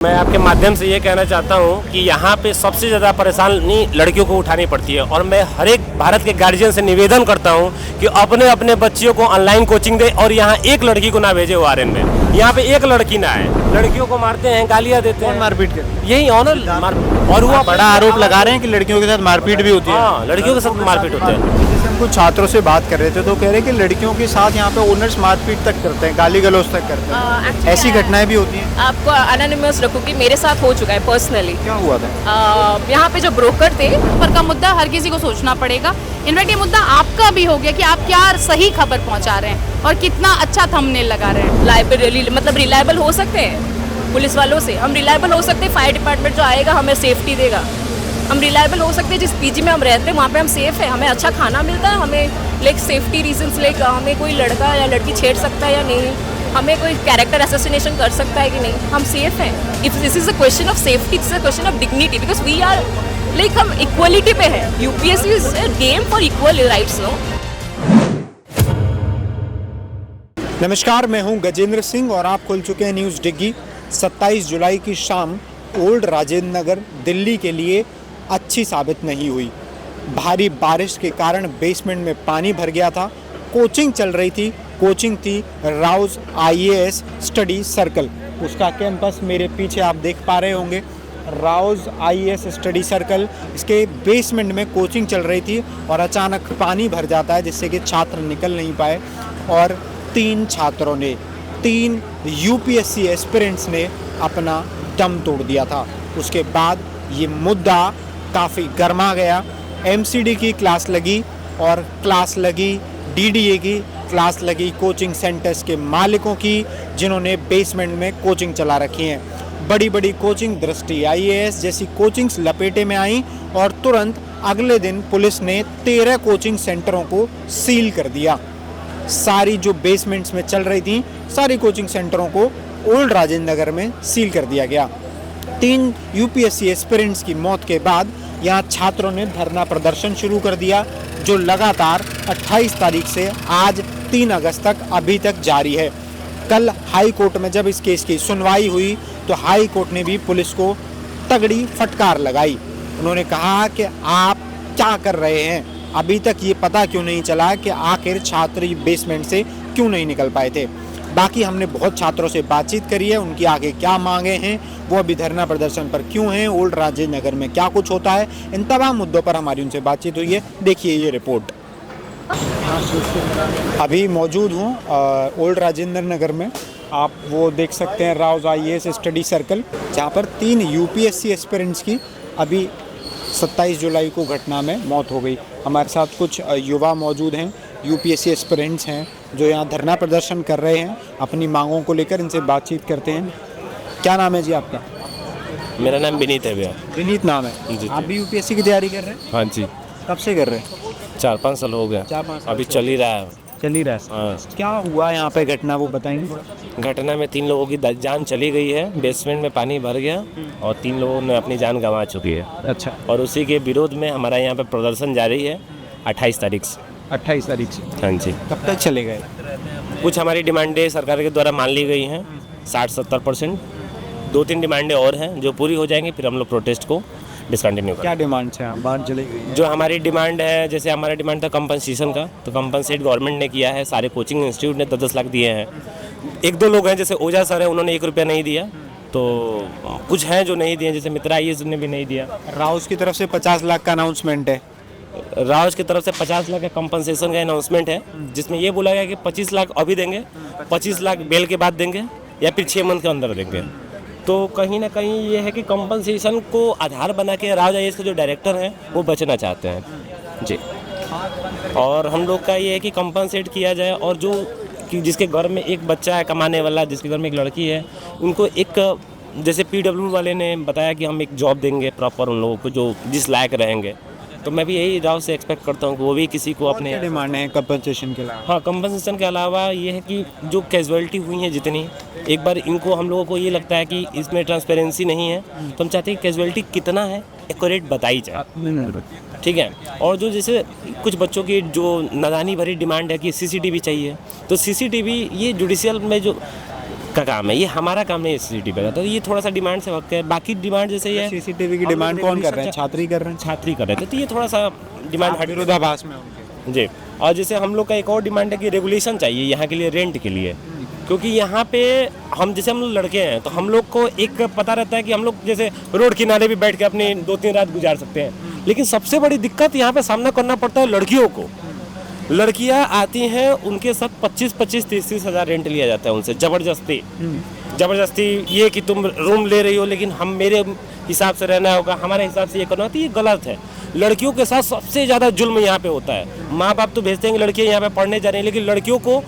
मैं आपके माध्यम से ये कहना चाहता हूँ कि यहाँ पे सबसे ज़्यादा परेशानी लड़कियों को उठानी पड़ती है और मैं हर एक भारत के गार्जियन से निवेदन करता हूँ कि अपने अपने बच्चियों को ऑनलाइन कोचिंग दे और यहाँ एक लड़की को ना भेजे ओआरएन में। यहाँ पे एक लड़की ना है, लड़कियों को मारते हैं, गालियाँ देते हैं, मारपीट कर यही ऑनर और हुआ बड़ा आरोप लगा रहे हैं कि लड़कियों के साथ मारपीट भी होती है। हाँ, लड़कियों के साथ मारपीट होते हैं। जैसे हम कुछ छात्रों से बात कर रहे थे तो कह रहे हैं कि लड़कियों के साथ यहाँ पे ओनर्स मारपीट तक करते हैं, गाली गलौज तक करते हैं, ऐसी घटनाएं भी होती हैं। आपको अनोनिमस रखूँगी, मेरे साथ हो चुका है पर्सनली। क्या हुआ था? यहाँ पे जो ब्रोकर थे, पर का मुद्दा हर किसी को सोचना पड़ेगा। इनफैक्ट ये मुद्दा आपका भी हो गया कि आप क्या सही खबर पहुंचा रहे हैं और कितना अच्छा थंबनेल लगा रहे हैं। लाइब्रेरी मतलब रिलायबल हो सकते हैं पुलिस वालों से, हम रिलायबल हो सकते हैं, फायर डिपार्टमेंट जो आएगा हमें सेफ्टी देगा, हम रिलायबल हो सकते हैं, जिस पीजी में हम रहते हैं वहाँ पे हम सेफ है, हमें अच्छा खाना मिलता है, हमें लाइक सेफ्टी रीजंस लाइक हमें कोई लड़का या लड़की छेड़ सकता है या नहीं, हमें कोई कैरेक्टर असोसिनेशन कर सकता है कि नहीं, हम सेफ हैं। If this is a question of safety, it's a question of dignity, because we are like हम इक्वलिटी पे है। UPSC is a game for equal rights, no. नमस्कार, मैं हूं गजेंद्र सिंह और आप खुल चुके हैं न्यूज़ डिग्गी। 27 जुलाई की शाम ओल्ड राजेंद्र नगर दिल्ली के लिए अच्छी साबित नहीं हुई। भारी बारिश के कारण बेसमेंट में पानी भर गया था। कोचिंग चल रही थी, कोचिंग थी राउज आईएएस स्टडी सर्कल। उसका कैंपस मेरे पीछे आप देख पा रहे होंगे, राउज आईएएस स्टडी सर्कल। इसके बेसमेंट में कोचिंग चल रही थी और अचानक पानी भर जाता है जिससे कि छात्र निकल नहीं पाए और 3 छात्रों ने, 3 यूपीएससी एस्पिरेंट्स ने अपना दम तोड़ दिया था। उसके बाद ये मुद्दा काफ़ी गर्मा गया। एमसीडी की क्लास लगी और क्लास लगी डीडीए की क्लास लगी कोचिंग सेंटर्स के मालिकों की, जिन्होंने बेसमेंट में कोचिंग चला रखी हैं। बड़ी बड़ी कोचिंग दृष्टि आईएएस जैसी कोचिंग्स लपेटे में आई और तुरंत अगले दिन पुलिस ने 13 कोचिंग सेंटरों को सील कर दिया। सारी जो बेसमेंट्स में चल रही थी सारी कोचिंग सेंटरों को ओल्ड राजेंद्र नगर में सील कर दिया गया। 3 यूपीएससी एस्पिरेंट्स की मौत के बाद यहाँ छात्रों ने धरना प्रदर्शन शुरू कर दिया, जो लगातार 28 तारीख से आज 3 अगस्त तक अभी तक जारी है। कल हाई कोर्ट में जब इस केस की सुनवाई हुई तो हाई कोर्ट ने भी पुलिस को तगड़ी फटकार लगाई। उन्होंने कहा कि आप क्या कर रहे हैं, अभी तक ये पता क्यों नहीं चला कि आखिर छात्र बेसमेंट से क्यों नहीं निकल पाए थे। बाकी हमने बहुत छात्रों से बातचीत करी है, उनकी आगे क्या मांगे हैं, वो अभी धरना प्रदर्शन पर क्यों हैं, ओल्ड राजेंद्र नगर में क्या कुछ होता है, इन तमाम मुद्दों पर हमारी उनसे बातचीत हुई है। देखिए ये रिपोर्ट। अभी मौजूद हूँ ओल्ड राजेंद्र नगर में। आप वो देख सकते हैं राउज आईएएस स्टडी सर्कल, जहाँ पर 3 यूपीएससी एस्पिरेंट्स की अभी 27 जुलाई को घटना में मौत हो गई। हमारे साथ कुछ युवा मौजूद हैं, यूपीएससी एस्पिरेंट्स हैं, जो यहाँ धरना प्रदर्शन कर रहे हैं अपनी मांगों को लेकर। इनसे बातचीत करते हैं। क्या नाम है जी आपका? मेरा नाम विनीत है भैया। विनीत नाम है जी। आप भी यूपीएससी की तैयारी कर रहे हैं? हाँ जी, कब से कर रहे हैं? 4-5 साल हो गया, 4-5 साल अभी से। चल ही रहा है। चल ही रहा है। हाँ। क्या हुआ यहाँ पे घटना, वो बताएंगे? घटना में 3 लोगों की जान चली गई है, बेसमेंट में पानी भर गया और 3 लोगों ने अपनी जान गंवा चुकी है। अच्छा, और उसी के विरोध में हमारा यहाँ पे प्रदर्शन जारी है 28 तारीख से। 28 तारीख से। हाँ जी, कब तक चलेगा? कुछ हमारी डिमांडें सरकार के द्वारा मान ली गई हैं 60-70%। 2-3 डिमांडें और हैं जो पूरी हो जाएंगी, फिर हम लोग प्रोटेस्ट को डिसकंटिन्यू करें। क्या डिमांड है? बात चलेगी। जो हमारी डिमांड है, जैसे हमारा डिमांड था कंपनसेशन का, तो कंपनसेट गवर्नमेंट ने किया है, सारे कोचिंग इंस्टीट्यूट ने 10-10 लाख दिए हैं। 1-2 लोग हैं, जैसे ओझा सर है, उन्होंने 1 रुपया नहीं दिया, तो कुछ हैं जो नहीं दिए, जैसे मित्रा आईएएस ने भी नहीं दिया। राउस की तरफ से 50 लाख का अनाउंसमेंट है। राज की तरफ से 50 लाख का कंपनसेशन का अनाउंसमेंट है, जिसमें ये बोला गया कि 25 लाख अभी देंगे, 25 लाख बेल के बाद देंगे या फिर 6 मंथ के अंदर देंगे। तो कहीं ना कहीं ये है कि कंपनसेशन को आधार बना के राज आईएएस के जो डायरेक्टर हैं वो बचना चाहते हैं जी। और हम लोग का ये है कि कंपनसेट किया जाए, और जो कि जिसके घर में एक बच्चा है कमाने वाला, जिसके घर में एक लड़की है, उनको एक, जैसे पीडब्ल्यू वाले ने बताया कि हम एक जॉब देंगे प्रॉपर उन लोगों को जो जिस लायक रहेंगे, तो मैं भी यही राव से एक्सपेक्ट करता हूँ कि वो भी किसी को अपने डिमांड है कंपनसेशन के अलावा। हाँ, कंपनसेशन के अलावा ये है कि जो कैजुअलिटी हुई है जितनी, एक बार इनको हम लोगों को ये लगता है कि इसमें ट्रांसपेरेंसी नहीं है, तो हम चाहते हैं कैजुअलिटी कितना है एक्यूरेट बताई जाए, ठीक है। और जो जैसे कुछ बच्चों की जो नादानी भरी डिमांड है कि सीसीटीवी चाहिए, तो सीसीटीवी ये जुडिशियल में जो का काम है, ये हमारा काम नहीं है सीसीटीवी का। तो ये थोड़ा सा डिमांड से वक्त है, बाकी डिमांड जैसे ये सीसीटीवी की डिमांड कौन कर रहे हैं? छात्र ही कर रहे हैं। छात्री कर रहे थे, तो ये थोड़ा सा डिमांड हट विरोधाभास में उनके। जी। और जैसे हम लोग का एक और डिमांड है कि रेगुलेशन चाहिए यहाँ के लिए, रेंट के लिए, क्योंकि यहाँ पे हम जैसे हम लोग लड़के हैं तो हम लोग को एक पता रहता है कि हम लोग जैसे रोड किनारे भी बैठ के अपनी 2-3 रात गुजार सकते हैं, लेकिन सबसे बड़ी दिक्कत यहाँ पे सामना करना पड़ता है लड़कियों को। लड़कियाँ आती हैं, उनके साथ 25-30 हज़ार रेंट लिया जाता है उनसे ज़बरदस्ती ये कि तुम रूम ले रही हो लेकिन हम मेरे हिसाब से रहना होगा, हमारे हिसाब से ये करना होता है, ये गलत है। लड़कियों के साथ सबसे ज़्यादा जुल्म यहाँ पे होता है। माँ बाप तो भेजते हैं कि लड़कियाँ यहाँ पे पढ़ने जा रही हैं, लेकिन लड़कियों को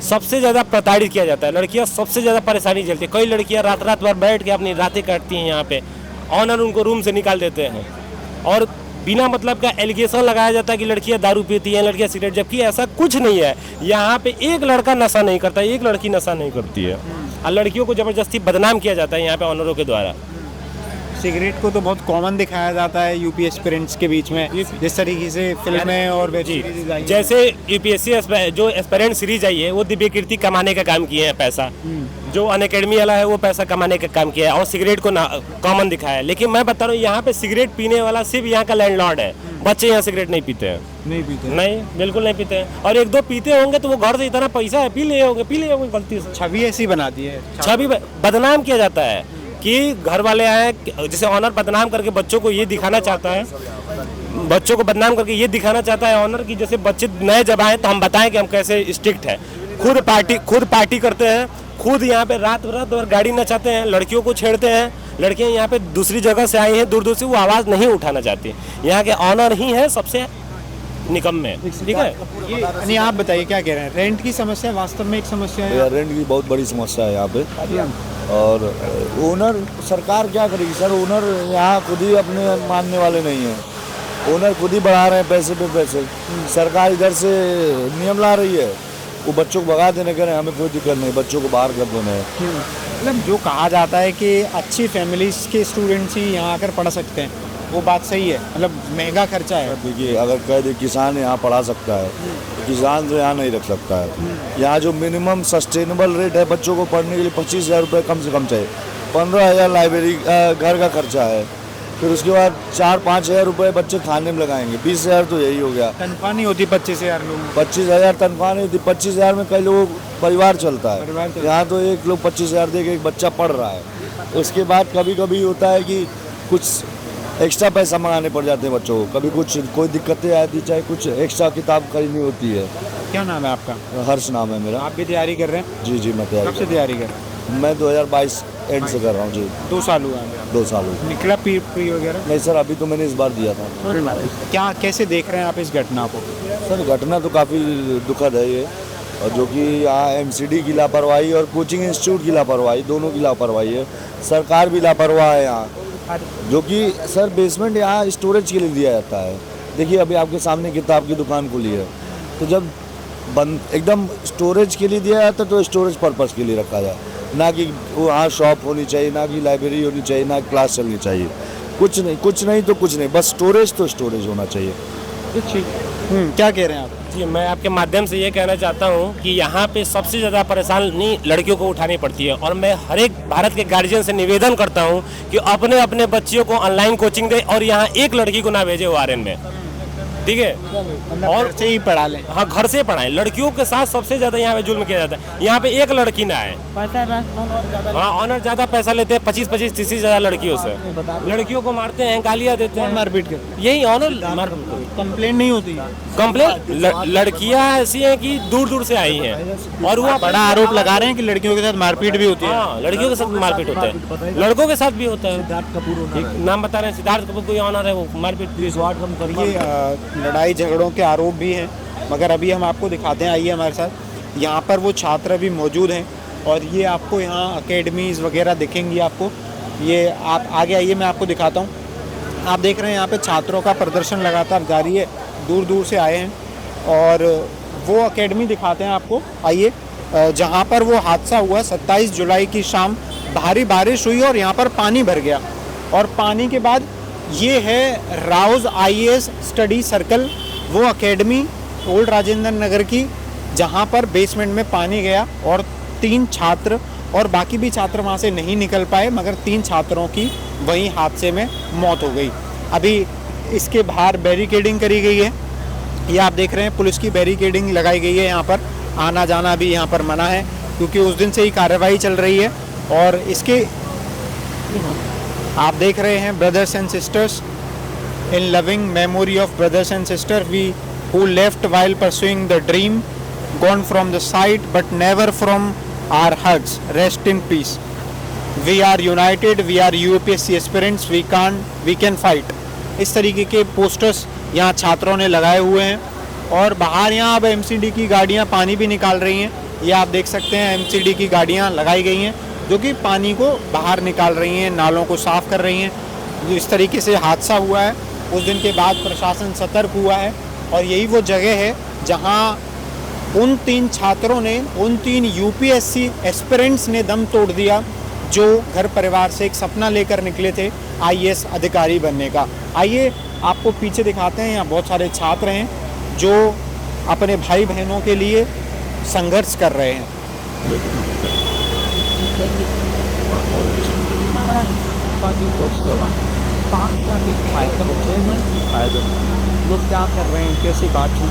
सबसे ज़्यादा प्रताड़ित किया जाता है। लड़कियाँ सबसे ज़्यादा परेशानी झेलती है। कई लड़कियाँ रात भर बैठ के अपनी रातें काटती हैं यहाँ पे, ऑनर उनको रूम से निकाल देते हैं और बिना मतलब का एलिगेशन लगाया जाता है कि लड़कियाँ दारू पीती हैं, लड़कियाँ सिगरेट, जबकि ऐसा कुछ नहीं है। यहाँ पे एक लड़का नशा नहीं करता, एक लड़की नशा नहीं करती है, और लड़कियों को ज़बरदस्ती बदनाम किया जाता है यहाँ पे ऑनरों के द्वारा। सिगरेट को तो बहुत कॉमन दिखाया जाता है यूपी एस्पिरेंट्स के बीच में, जिस तरीके से फिल्में और वेब सीरीज आई हैं। जैसे यूपीएससी जो एस्पिरेंट सीरीज आई है वो दिव्य कीर्ति कमाने का काम किए हैं पैसा, जो अनअकैडमी वाला है वो पैसा कमाने का काम किया है और सिगरेट को कॉमन दिखाया है। लेकिन मैं बता रहा हूँ यहाँ पे सिगरेट पीने वाला सिर्फ यहाँ का लैंडलॉर्ड है, बच्चे यहाँ सिगरेट नहीं पीते हैं। नहीं, बिल्कुल नहीं पीते हैं, और 1-2 पीते होंगे तो वो घर से इतना पैसा है, पी लिए होंगे गलती से। छवि ऐसी बना दी है, छवि बदनाम किया जाता है कि घर वाले आए, जैसे ऑनर बदनाम करके बच्चों को ये दिखाना चाहता है, बच्चों को बदनाम करके ये दिखाना चाहता है ऑनर की जैसे बच्चे नए जब आए तो हम बताएं कि हम कैसे स्ट्रिक्ट है। खुद पार्टी करते हैं, खुद यहाँ पे रात भर गाड़ी नचाते हैं, लड़कियों को छेड़ते हैं। लड़कियाँ यहाँ पे दूसरी जगह से आई हैं, दूर से, वो आवाज़ नहीं उठाना चाहती। यहाँ के ऑनर ही हैं सबसे निकम्मे, ठीक है। ये आप बताइए क्या कह रहे हैं? रेंट की समस्या वास्तव में एक समस्या है। रेंट की बहुत बड़ी समस्या है यहाँ पे, और ओनर सरकार क्या करेगी सर? ओनर यहाँ खुद ही अपने मानने वाले नहीं है। ओनर खुद ही बढ़ा रहे हैं पैसे पे पैसे। सरकार इधर से नियम ला रही है, वो बच्चों को भगा देने करें, हमें कोई दिक्कत नहीं, बच्चों को बाहर कर देना है। मतलब जो कहा जाता है कि अच्छी फैमिलीज के स्टूडेंट्स ही यहाँ आकर पढ़ सकते हैं, वो बात सही है? मतलब महंगा खर्चा है। देखिए, अगर कह दे किसान यहाँ पढ़ा सकता है, किसान तो यहाँ नहीं रख सकता है। यहाँ जो मिनिमम सस्टेनेबल रेट है बच्चों को पढ़ने के लिए 25,000 रुपये कम से कम चाहिए। 15,000 लाइब्रेरी घर का खर्चा है, फिर उसके बाद 4-5 हज़ार रुपये बच्चे खाने में लगाएंगे, 20,000 तो यही हो गया। तनख्वाह नहीं होती 25,000 लोग, 25,000 तनख्वाह नहीं होती। 25,000 में कई लोगों परिवार चलता है। यहाँ तो एक लोग 25,000 दे के एक बच्चा पढ़ रहा है। उसके बाद कभी कभी होता है कि कुछ एक्स्ट्रा पैसा मंगाने पड़ जाते हैं बच्चों को, कभी कुछ कोई दिक्कतें आती, चाहे कुछ एक्स्ट्रा किताब खरीदनी होती है। क्या नाम है आपका? हर्ष नाम है मेरा। आप भी तैयारी कर रहे हैं? जी मैं कब से तैयारी कर रहे हैं? मैं 2022 एंड से कर रहा हूँ जी। 2 साल हुआ है? 2 साल हुआ। निकला प्री वगैरह? नहीं सर, अभी तो मैंने इस बार दिया था। क्या कैसे देख रहे हैं आप इस घटना को? सर घटना तो काफ़ी दुखद है ये, और जो कि यहाँ एमसीडी की लापरवाही और कोचिंग इंस्टीट्यूट की लापरवाही, दोनों की लापरवाही है। सरकार भी लापरवाह है यहाँ, जो कि सर बेसमेंट यहाँ स्टोरेज के लिए दिया जाता है। देखिए अभी आपके सामने किताब की दुकान खुली है, तो जब बंद एकदम स्टोरेज के लिए दिया जाता है तो स्टोरेज पर्पज़ के लिए रखा जाए, ना कि वहाँ शॉप होनी चाहिए, ना कि लाइब्रेरी होनी चाहिए, ना क्लास चलनी चाहिए। कुछ नहीं तो कुछ नहीं, बस स्टोरेज तो स्टोरेज होना चाहिए। क्या कह रहे हैं आप? जी, मैं आपके माध्यम से ये कहना चाहता हूँ कि यहाँ पे सबसे ज़्यादा परेशानी लड़कियों को उठानी पड़ती है, और मैं हर एक भारत के गार्जियन से निवेदन करता हूँ कि अपने बच्चियों को ऑनलाइन कोचिंग दे और यहाँ एक लड़की को ना भेजे वारन में, ठीक है, और से ही पढ़ा लें। हाँ, घर से पढ़ाएं। लड़कियों के साथ सबसे ज़्यादा यहाँ पे जुल्म किया जाता है। यहाँ पे एक लड़की ना है, हाँ, ऑनर ज़्यादा पैसा लेते हैं, 25-30 हज़ार लड़कियों से। लड़कियों को मारते हैं, गालियाँ देते हैं, मारपीट करते, यही ऑनर कंप्लेंट नहीं होती। कंप्लेन लड़कियां ऐसी हैं कि दूर से आई हैं, और वो बड़ा आरोप लगा रहे हैं कि लड़कियों के साथ मारपीट भी होती है। हाँ, लड़कियों के साथ मारपीट होता है, लड़कों के साथ भी होता है। सिद्धार्थ कपूर नाम बता रहे हैं, सिद्धार्थ कपूर कोई ऑनर है, वो मारपीट। ये लड़ाई झगड़ों के आरोप भी हैं, मगर अभी हम आपको दिखाते हैं, आइए हमारे साथ। यहाँ पर वो छात्र भी मौजूद हैं, और ये आपको यहाँ अकेडमीज़ वगैरह दिखेंगी आपको। ये आप आगे आइए, मैं आपको दिखाता हूँ। आप देख रहे हैं यहाँ पे छात्रों का प्रदर्शन लगातार जारी है, दूर से आए हैं, और वो एकेडमी दिखाते हैं आपको, आइए, जहाँ पर वो हादसा हुआ 27 जुलाई की शाम। भारी बारिश हुई और यहाँ पर पानी भर गया, और पानी के बाद ये है राउज IAS स्टडी सर्कल, वो एकेडमी ओल्ड राजेंद्र नगर की, जहाँ पर बेसमेंट में पानी गया और 3 छात्र और बाकी भी छात्र वहाँ से नहीं निकल पाए, मगर 3 छात्रों की वहीं हादसे में मौत हो गई। अभी इसके बाहर बैरिकेडिंग करी गई है, ये आप देख रहे हैं, पुलिस की बैरिकेडिंग लगाई गई है। यहाँ पर आना जाना भी यहाँ पर मना है, क्योंकि उस दिन से ही कार्रवाई चल रही है। और इसके आप देख रहे हैं, brothers and sisters, in loving memory of brothers and sister we who left while pursuing the dream, gone from the sight but never from our hearts, rest in peace, we are united, we are UPSC aspirants, we can fight. इस तरीके के posters यहाँ छात्रों ने लगाए हुए हैं। और बाहर यहाँ अब एमसीडी की गाड़ियाँ पानी भी निकाल रही हैं, ये आप देख सकते हैं, एमसीडी की गाड़ियाँ लगाई गई हैं जो कि पानी को बाहर निकाल रही हैं, नालों को साफ़ कर रही हैं। इस तरीके से हादसा हुआ है, उस दिन के बाद प्रशासन सतर्क हुआ है। और यही वो जगह है जहाँ उन 3 छात्रों ने, उन 3 यूपीएससी एस्पिरेंट्स ने दम तोड़ दिया, जो घर परिवार से एक सपना लेकर निकले थे आईएएस अधिकारी बनने का। आइए आपको पीछे दिखाते हैं, यहाँ बहुत सारे छात्र हैं जो अपने भाई बहनों के लिए संघर्ष कर रहे हैं। लोग क्या कर रहे हैं, कैसी बात है?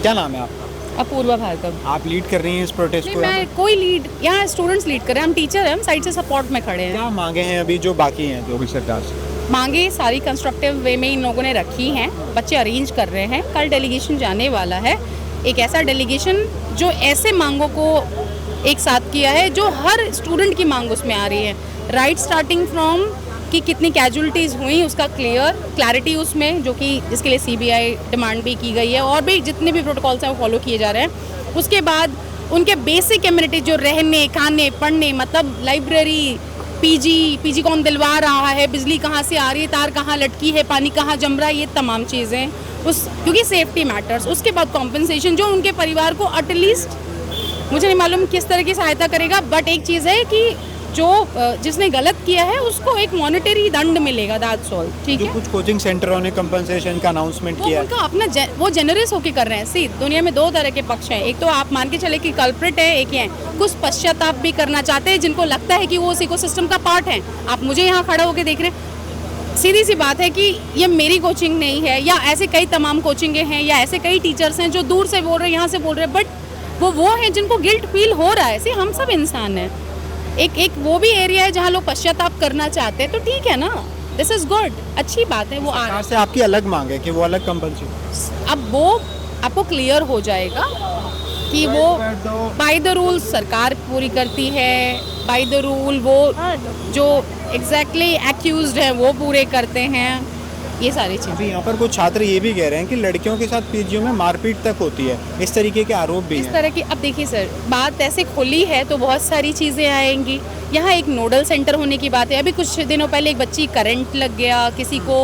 क्या नाम है आपका? अपूर्वा भार्गव। आप लीड कर रही हैं इस प्रोटेस्ट नहीं, को? मैं कोई लीड, यहाँ स्टूडेंट्स लीड कर रहे हैं, हम टीचर हैं, हम साइड से सपोर्ट में खड़े हैं। क्या मांगे हैं अभी जो बाकी हैं, जो भी सरकार से? मांगे सारी कंस्ट्रक्टिव वे में इन लोगों ने रखी हैं, बच्चे अरेंज कर रहे हैं। कल डेलीगेशन जाने वाला है, एक ऐसा डेलीगेशन जो ऐसे मांगों को एक साथ किया है जो हर स्टूडेंट की मांग उसमें आ रही है। राइट स्टार्टिंग फ्रॉम कि कितनी कैजुअलिटीज़ हुई उसका क्लैरिटी उसमें, जो कि इसके लिए सीबीआई डिमांड भी की गई है, और भी जितने भी प्रोटोकॉल्स हैं वो फॉलो किए जा रहे हैं। उसके बाद उनके बेसिक एमिनिटीज जो रहने, खाने, पढ़ने, मतलब लाइब्रेरी, पीजी कौन दिलवा रहा है, बिजली कहाँ से आ रही है, तार कहाँ लटकी है, पानी कहाँ जम रहा है, ये तमाम चीज़ें क्योंकि सेफ्टी मैटर्स। उसके बाद कॉम्पनसेशन जो उनके परिवार को एटलीस्ट, मुझे नहीं मालूम किस तरह की सहायता करेगा, बट एक चीज़ है कि जो जिसने गलत किया है उसको एक मॉनेटरी दंड मिलेगा, दैट्स ऑल। ठीक है, कुछ कोचिंग सेंटरों ने कंपनसेशन का अनाउंसमेंट किया है, उनका अपना वो जेनरस होके कर रहे हैं। सी, दुनिया में 2 तरह के पक्ष हैं, एक तो आप मान के चले कि कल्प्रिट है, एक है कुछ पश्चाताप भी करना चाहते हैं, जिनको लगता है कि वो उस इकोसिस्टम का पार्ट है। आप मुझे यहाँ खड़ा होकर देख रहे हैं, सीधी सी बात है कि ये मेरी कोचिंग नहीं है, या ऐसे कई तमाम कोचिंगें हैं, या ऐसे कई टीचर्स हैं जो दूर से बोल रहे हैं, यहाँ से बोल रहे हैं, बट वो हैं जिनको गिल्ट फील हो रहा है। सी, हम सब इंसान हैं। एक वो भी एरिया है जहाँ लोग पश्चाताप करना चाहते हैं, तो ठीक है ना, दिस इज गुड, अच्छी बात है। वो सरकार से आपकी अलग मांग है कि वो अलग कंपनसेशन, अब वो आपको क्लियर हो जाएगा कि वो बाय द रूल सरकार पूरी करती है, बाय द रूल वो जो एग्जैक्टली एक्यूज्ड है वो पूरे करते हैं, ये सारी चीज़ें। अभी यहाँ पर कुछ छात्र ये भी कह रहे हैं कि लड़कियों के साथ पीजीओ में मारपीट तक होती है, इस तरीके के आरोप भी इस हैं। तरह की, अब देखिए सर, बात ऐसे खुली है तो बहुत सारी चीज़ें आएंगी। यहाँ एक नोडल सेंटर होने की बात है। अभी कुछ दिनों पहले एक बच्ची करंट लग गया, किसी को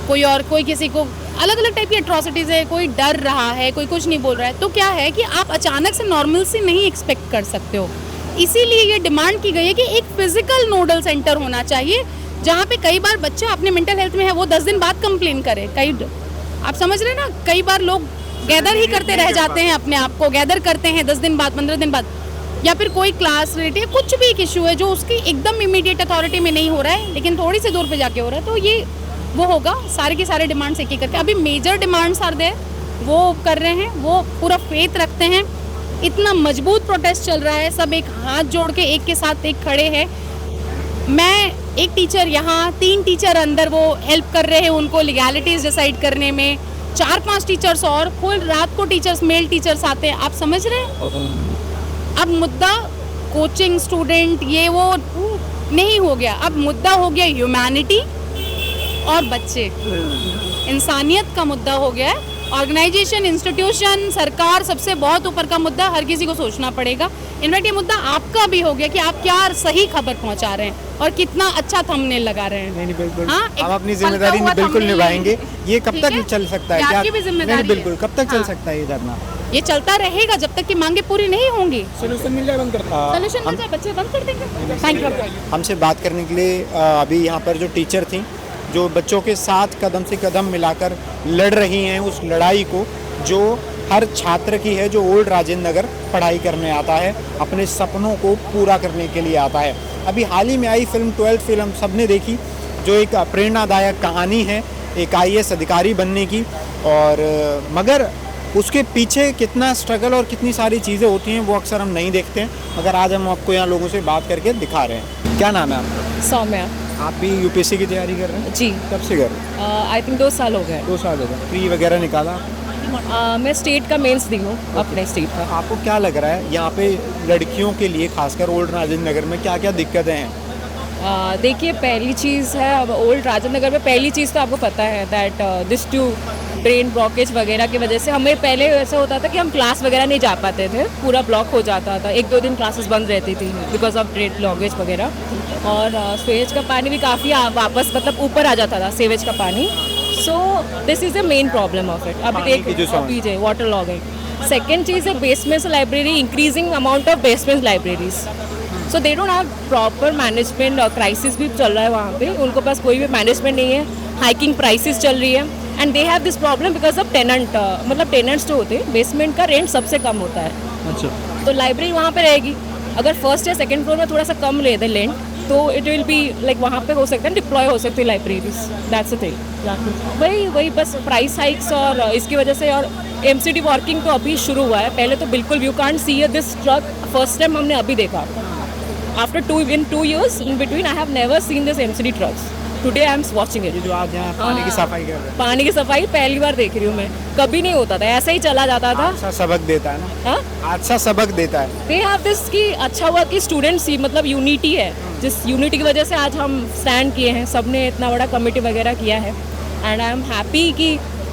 कोई किसी को अलग अलग टाइप की एट्रॉसिटीज़ है, कोई डर रहा है, कोई कुछ नहीं बोल रहा है, तो क्या है कि आप अचानक से नॉर्मल से नहीं एक्सपेक्ट कर सकते हो। इसीलिए ये डिमांड की गई है कि एक फिजिकल नोडल सेंटर होना चाहिए, जहाँ पे कई बार बच्चा अपने मेंटल हेल्थ में है, वो 10 दिन बाद कंप्लेन करे। आप समझ रहे हैं ना, कई बार लोग गैदर ही करते रह जाते हैं, अपने आप को गैदर करते हैं 10 दिन बाद, 15 दिन बाद, या फिर कोई क्लास रिलेटेड कुछ भी एक इशू है जो उसकी एकदम इमीडिएट अथॉरिटी में नहीं हो रहा है, लेकिन थोड़ी सी दूर पे जाके हो रहा है, तो ये वो होगा। सारे के सारे डिमांड्स एक एक करके, अभी मेजर डिमांड्स आर देयर, वो कर रहे हैं, वो पूरा फेथ रखते हैं। इतना मजबूत प्रोटेस्ट चल रहा है, सब एक हाथ जोड़ के एक के साथ एक खड़े हैं। मैं एक टीचर यहाँ, 3 टीचर अंदर वो हेल्प कर रहे हैं उनको लीगैलिटीज डिसाइड करने में, 4-5 टीचर्स और फुल रात को टीचर्स, मेल टीचर्स आते हैं। आप समझ रहे हैं, अब मुद्दा कोचिंग स्टूडेंट ये वो नहीं हो गया, अब मुद्दा हो गया ह्यूमैनिटी और बच्चे, इंसानियत का मुद्दा हो गया है। ऑर्गेनाइजेशन, इंस्टीट्यूशन, सरकार, सबसे बहुत ऊपर का मुद्दा, हर किसी को सोचना पड़ेगा। इनफैक्ट ये मुद्दा आपका भी हो गया कि आप क्या सही खबर पहुंचा रहे हैं और कितना अच्छा थंबनेल लगा रहे हैं। नहीं बिल्कुल, हाँ, हम अपनी जिम्मेदारी बिल्कुल निभाएंगे। ये कब तक चल सकता है? आपकी भी जिम्मेदारी है। बिल्कुल, कब तक चल सकता है ये धरना? ये चलता रहेगा जब तक कि मांगे पूरी नहीं होंगी। सोल्यूशन मिल जाए, बंद करता सोल्यूशन मिल जाए, बच्चे बंद कर देंगे। Thank you. हमसे बात करने के लिए अभी यहाँ पर जो टीचर थी, जो बच्चों के साथ कदम से कदम मिलाकर लड़ रही हैं उस लड़ाई को जो हर छात्र की है जो ओल्ड राजेंद्र नगर पढ़ाई करने आता है, अपने सपनों को पूरा करने के लिए आता है। अभी हाल ही में आई फिल्म 12th फिल्म सबने देखी, जो एक प्रेरणादायक कहानी है एक IAS अधिकारी बनने की, और मगर उसके पीछे कितना स्ट्रगल और कितनी सारी चीज़ें होती हैं वो अक्सर हम नहीं देखते हैं, मगर आज हम आपको यहाँ लोगों से बात करके दिखा रहे हैं। क्या नाम है आपका? सौम्या आप भी UPSC की तैयारी कर रहे हैं? जी, कब से कर रहे हैं? आई थिंक 2 साल हो गए। 2 साल हो गए। प्री वगैरह निकाला? मैं स्टेट का मेंस दी हूँ, अपने स्टेट का। आपको क्या लग रहा है यहाँ पे लड़कियों के लिए खासकर ओल्ड राजेंद्र नगर में क्या क्या दिक्कतें हैं? देखिए, पहली चीज़ है, अब ओल्ड राजेंद्र नगर में पहली चीज़ तो आपको पता है that this to brain blockage वगैरह की वजह से हमें पहले ऐसा होता था कि हम क्लास वगैरह नहीं जा पाते थे, पूरा ब्लॉक हो जाता था, 1-2 दिन क्लासेस बंद रहती थी बिकॉज ऑफ ब्रेन ब्लॉकेज वगैरह। और सीवेज का पानी भी काफ़ी वापस मतलब ऊपर आ जाता था, सीवेज का पानी। So this is the main problem of it. अभी जो वाटर लॉगिंग। सेकेंड चीज़ है basements library, increasing amount of basement libraries. So they don't have proper management, crisis भी चल रहा है वहाँ पे, उनको पास कोई भी मैनेजमेंट नहीं है, हाइकिंग प्राइसेस चल रही है, and they have this problem because of tenant, मतलब टेनेंट्स जो होते हैं बेसमेंट का रेंट सबसे कम होता है। अच्छा, तो लाइब्रेरी वहाँ पे रहेगी, अगर फर्स्ट या सेकंड फ्लोर में थोड़ा सा कम ले दे लेंट तो इट विल बी लाइक वहाँ पे हो सकता है डिप्लॉय हो सकती है लाइब्रेरीज, दैट्स द थिंग। वही बस प्राइस हाइक्स और इसकी वजह से। और MCD वर्किंग तो अभी शुरू हुआ है, पहले तो बिल्कुल you can't see this truck, first time हमने अभी देखा। After 2 years in between, I have never seen this MCD trucks. Today I am watching it. जो आज यहाँ पानी की सफाई कर रहे हैं, पानी की सफाई पहली बार देख रही हूँ मैं, कभी नहीं होता था, ऐसा ही चला जाता था। अच्छा सबक देता है ना? हाँ, अच्छा सबक देता है। दे हैव दिस कि अच्छा हुआ कि स्टूडेंट्स ही मतलब यूनिटी है, जिस यूनिटी की वजह से आज हम स्टैंड किए हैं, सबने इतना बड़ा कमेटी वगैरह किया है, एंड आई एम हैप्पी कि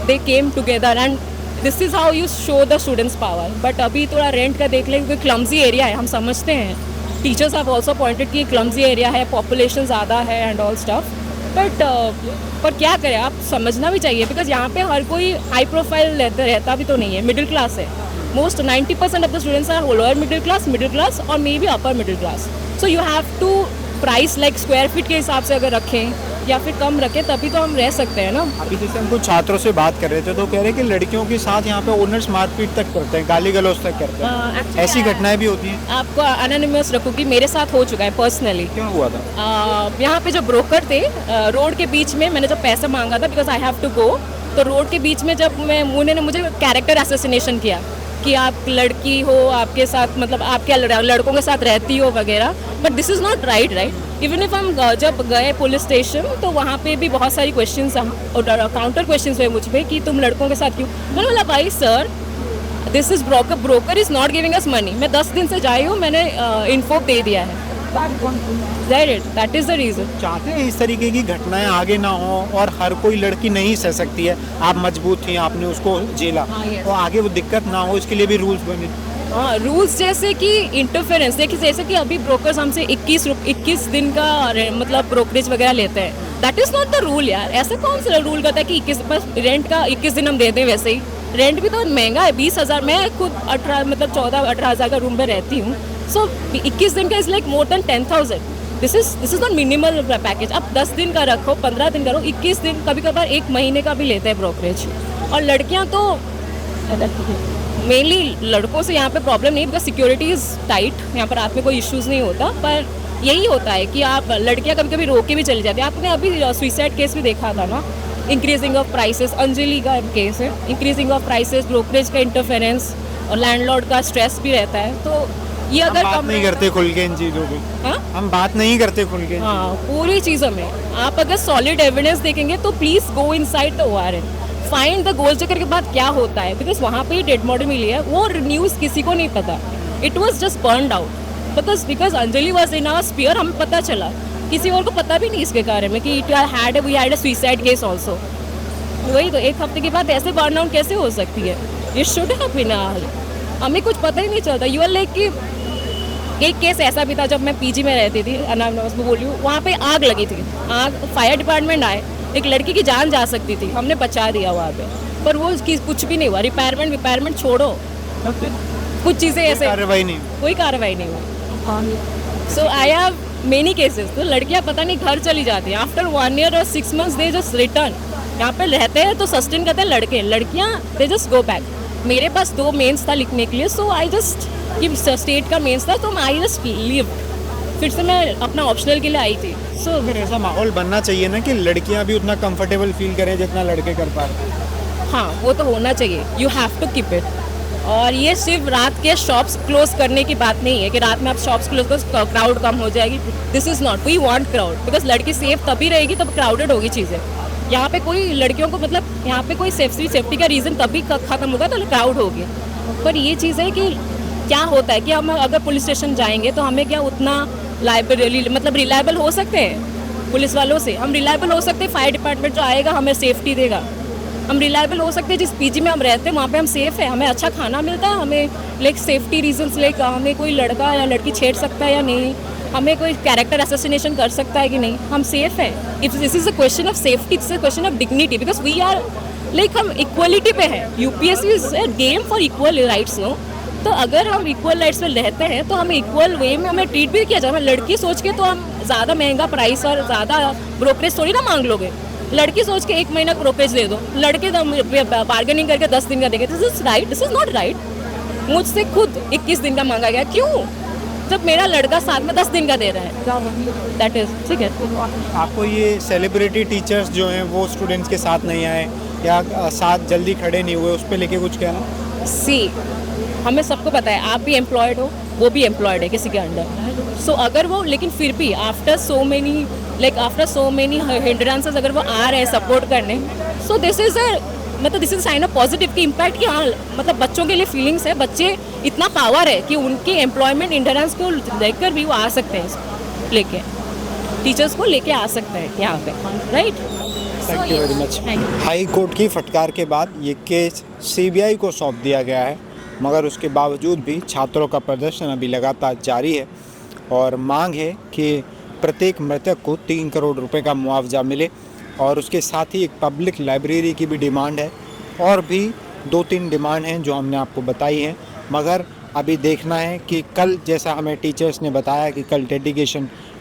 they came together and this is how you show the students power. But अभी थोड़ा रेंट का देख लें, क्योंकि क्लमजी एरिया है, हम समझते हैं, टीचर्स हैव ऑल्सो पॉइंटेड कि क्लमजी एरिया है, पॉपुलेशन ज़्यादा है एंड ऑल स्टफ, बट पर क्या करें, आप समझना भी चाहिए बिकॉज यहाँ पे हर कोई हाई प्रोफाइल रहता भी तो नहीं है, मिडिल क्लास है। Most 90% of the students are lower middle class और may be upper middle class. So you have to price like square feet के हिसाब से अगर रखें या फिर कम रखें तभी तो हम रह सकते हैं ना। अभी जैसे हम कुछ छात्रों से बात कर रहे थे तो कह रहे हैं कि लड़कियों के साथ यहाँ पे ओनर्स मारपीट तक करते हैं, गाली गलौज तक करते हैं, ऐसी घटनाएं भी होती हैं? आपको अनोनिमस रखूँ कि मेरे साथ हो चुका है पर्सनली। क्यों हुआ था? यहाँ पे जो ब्रोकर थे, रोड के बीच में मैंने जब पैसा मांगा था because I have to go, तो रोड के बीच में जब उन्होंने मुझे कैरेक्टर असैसिनेशन किया कि आप लड़की हो, आपके साथ मतलब आप क्या लड़कों के साथ रहती हो वगैरह, but this is not right. Even if हम जब गए पुलिस स्टेशन तो वहाँ पे भी बहुत सारी क्वेश्चंस काउंटर क्वेश्चंस हुए मुझ पे कि तुम लड़कों के साथ क्यों। मैंने बोला भाई sir this is broker is not giving us money, मैं 10 दिन से जाई हूँ, मैंने इन्फो दे दिया है, दैट इज़ द रीज़न। चाहते हैं इस तरीके की घटनाएं आगे ना हो और हर कोई लड़की नहीं सह सकती है, आप मजबूत थी, आपने उसको झेला, तो आगे वो दिक्कत ना हो इसके लिए भी रूल्स बने। हाँ, रूल्स जैसे कि इंटरफेरेंस, देखिए जैसे कि अभी ब्रोकर्स हमसे 21 दिन का मतलब ब्रोकरेज वगैरह लेते हैं, that is not the rule यार। ऐसा कौन सा रूल करता है कि 21 बस रेंट का 21 दिन हम देते हैं? वैसे ही रेंट भी तो महंगा है, 20,000, मैं खुद 14-18 हज़ार का रूम में रहती हूँ, सो 21 दिन का is like more than 10,000। This is not minimal package. आप 10 दिन का रखो, 15 दिन का रखो, 21 दिन, कभी कभार 1 महीने का भी लेते हैं ब्रोकरेज। और लड़कियाँ तो मेनली लड़कों से यहाँ पे प्रॉब्लम नहीं, बिकॉज सिक्योरिटी इज़ टाइट, यहाँ पर रात में कोई इश्यूज़ नहीं होता, पर यही होता है कि आप लड़कियाँ कभी कभी रोक के भी चली जाती हैं। आपने अभी सुइसाइड केस भी देखा था ना, इंक्रीजिंग ऑफ प्राइसेस, अंजलि का केस है, इंक्रीजिंग ऑफ प्राइसेस, ब्रोकरेज का इंटरफेरेंस और लैंडलॉर्ड का स्ट्रेस भी रहता है। तो ये अगर बात नहीं करते खुल के इन चीज़ों की, हम बात नहीं करते खुल के। हाँ, पूरी चीज़ों में आप अगर सॉलिड एविडेंस देखेंगे तो please go inside the ORN, find the goal चक्कर के बाद क्या होता है, बिकॉज वहाँ पे ही डेड बॉडी मिली है, वो न्यूज़ किसी को नहीं पता, it was just burned out because Anjali was in our sphere, हमें पता चला, किसी और को पता भी नहीं इसके बारे में कि we had a suicide case also. वही तो 1 हफ्ते के बाद ऐसे बर्न आउट कैसे हो सकती है? ये शुड हैव बीन, हमें कुछ पता ही नहीं चलता। यू आर लाइक कि एक केस ऐसा भी था जब मैं PG में रहती थी, अनामनवास में बोल रही हूँ, वहाँ पे आग लगी थी, आग, फायर डिपार्टमेंट आए, एक लड़की की जान जा सकती थी, हमने बचा दिया वहाँ पे, पर वो कुछ भी नहीं हुआ। रिपेयरमेंट छोड़ो, कुछ चीज़ें ऐसे कोई कार्रवाई नहीं हुई। सो आई हैव मेनी केसेस, तो लड़कियाँ पता नहीं घर चली जाती हैं आफ्टर 1 year और 6 months, दे जस्ट रिटर्न। यहाँ पे रहते हैं तो सस्टेन करते हैं लड़के, लड़कियाँ दे जस्ट गो बैक। मेरे पास 2 मेंस था लिखने के लिए, सो आई जस्ट कि स्टेट का मेंस था तो आई जस्ट लीव, फिर से मैं अपना ऑप्शनल के लिए आई थी। सो फिर ऐसा माहौल बनना चाहिए ना कि लड़कियां भी उतना कंफर्टेबल फील करें जितना लड़के कर पा रहे हैं। हाँ, वो तो होना चाहिए, you have to keep it. और ये सिर्फ रात के शॉप्स क्लोज करने की बात नहीं है कि रात में आप शॉप्स क्लोज करो क्राउड कम हो जाएगी, this is not, we want crowd, because लड़की सेफ तभी रहेगी तब क्राउडेड होगी चीज़ें। यहाँ पे कोई लड़कियों को मतलब यहाँ पे कोई सेफ्टी का रीज़न तभी ख़त्म होगा तो क्राउड होगी। पर ये चीज़ है कि क्या होता है कि हम अगर पुलिस स्टेशन जाएंगे तो हमें क्या उतना मतलब रिलायबल हो सकते हैं पुलिस वालों से, हम रिलायबल हो सकते हैं, फायर डिपार्टमेंट जो आएगा हमें सेफ्टी देगा, हम रिलायबल हो सकते हैं, जिस पीजी में हम रहते हैं वहाँ पे हम सेफ है, हमें अच्छा खाना मिलता है, हमें लाइक सेफ्टी रीजंस लाइक हमें कोई लड़का या लड़की छेड़ सकता है या नहीं, हमें कोई कैरेक्टर असैसिनेशन कर सकता है कि नहीं, हम सेफ है। If this is a question of safety, it's a question of dignity, because we are like हम इक्वलिटी पे है, UPSC is a game for equal rights no. तो अगर हम इक्वल राइट्स में रहते हैं तो हम इक्वल वे में हमें ट्रीट भी किया जाए। लड़की सोच के तो हम ज़्यादा महंगा प्राइस और ज़्यादा ब्रोकरेज थोड़ी ना मांग लोगे, लड़की सोच के 1 महीना ब्रोकरेज दे दो, लड़के बार्गेनिंग करके 10 दिन का देंगे, this is right, this is not right. मुझसे खुद 21 दिन का मांगा गया, क्यों, जब मेरा लड़का साथ में 10 दिन का दे रहा है, दैट इज ठीक है। आपको ये सेलिब्रिटी टीचर्स जो हैं वो स्टूडेंट्स के साथ नहीं आए या साथ जल्दी खड़े नहीं हुए, उस पर लेके कुछ कहना? सी, हमें सबको पता है, आप भी एम्प्लॉयड हो, वो भी एम्प्लॉयड है किसी के अंडर, सो अगर वो लेकिन फिर भी आफ्टर सो मेनी हिंड्रेंसेस अगर वो आ रहे हैं सपोर्ट करने, so this is this is sine of positive की इम्पैक्ट कि हाँ मतलब बच्चों के लिए फीलिंग्स है, बच्चे इतना पावर है कि उनके एम्प्लॉयमेंट हिंड्रेंस को देखकर भी वो आ सकते हैं, लेके टीचर्स को लेके आ सकते हैं यहाँ पे, right. Thank you very much. High court की फटकार के बाद ये केस सीबीआई को सौंप दिया गया है, मगर उसके बावजूद भी छात्रों का प्रदर्शन अभी लगातार जारी है और मांग है कि प्रत्येक मृतक को 3 करोड़ रुपए का मुआवजा मिले और उसके साथ ही एक पब्लिक लाइब्रेरी की भी डिमांड है और भी 2-3 डिमांड हैं जो हमने आपको बताई हैं। मगर अभी देखना है कि कल, जैसा हमें टीचर्स ने बताया कि कल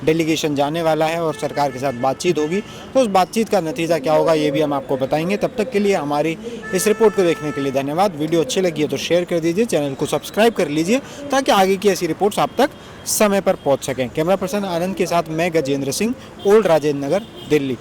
डेलीगेशन जाने वाला है और सरकार के साथ बातचीत होगी, तो उस बातचीत का नतीजा क्या होगा ये भी हम आपको बताएंगे। तब तक के लिए हमारी इस रिपोर्ट को देखने के लिए धन्यवाद। वीडियो अच्छी लगी है तो शेयर कर दीजिए, चैनल को सब्सक्राइब कर लीजिए ताकि आगे की ऐसी रिपोर्ट्स आप तक समय पर पहुंच सकें। कैमरा पर्सन आनंद के साथ मैं गजेंद्र सिंह, ओल्ड राजेंद्र नगर, दिल्ली।